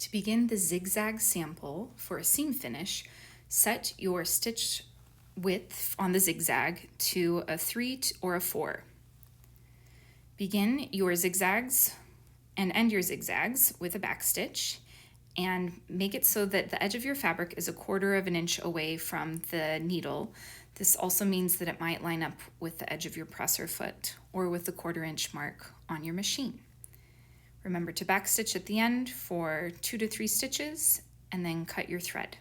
To begin the zigzag sample for a seam finish, set your stitch width on the zigzag to a 3 or a 4. Begin your zigzags and end your zigzags with a back stitch and make it so that the edge of your fabric is 1/4 of an inch away from the needle. This also means that it might line up with the edge of your presser foot or with the 1/4 inch mark on your machine. Remember to back stitch at the end for 2 to 3 stitches and then cut your thread.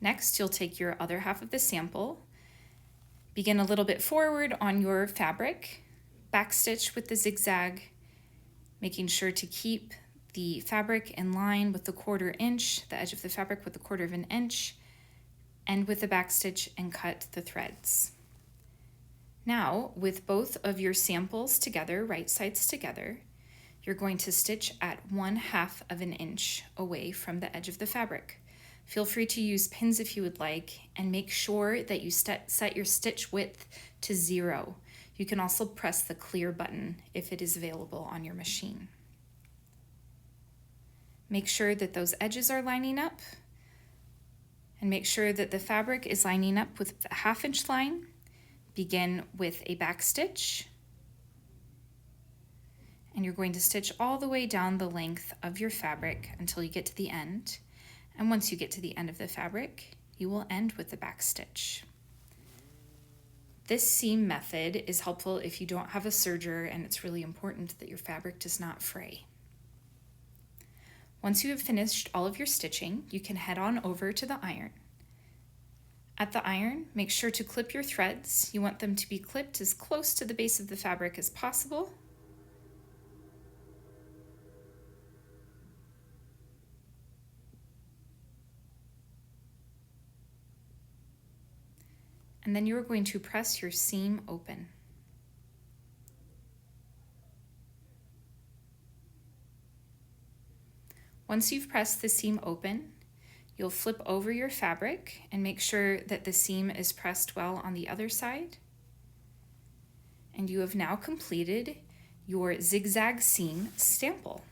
Next, you'll take your other half of the sample, begin a little bit forward on your fabric, back stitch with the zigzag, making sure to keep the fabric in line with the 1/4 inch, the edge of the fabric with the 1/4 of an inch, end with the back stitch and cut the threads. Now, with both of your samples together, right sides together, you're going to stitch at 1/2 of an inch away from the edge of the fabric. Feel free to use pins if you would like, and make sure that you set your stitch width to 0. You can also press the clear button if it is available on your machine. Make sure that those edges are lining up, and make sure that the fabric is lining up with the 1/2 inch line. Begin with a back stitch, and you're going to stitch all the way down the length of your fabric until you get to the end. And once you get to the end of the fabric, you will end with the back stitch. This seam method is helpful if you don't have a serger, and it's really important that your fabric does not fray. Once you have finished all of your stitching, you can head on over to the iron. At the iron, make sure to clip your threads. You want them to be clipped as close to the base of the fabric as possible. And then you are going to press your seam open. Once you've pressed the seam open, you'll flip over your fabric and make sure that the seam is pressed well on the other side. And you have now completed your zigzag seam sample.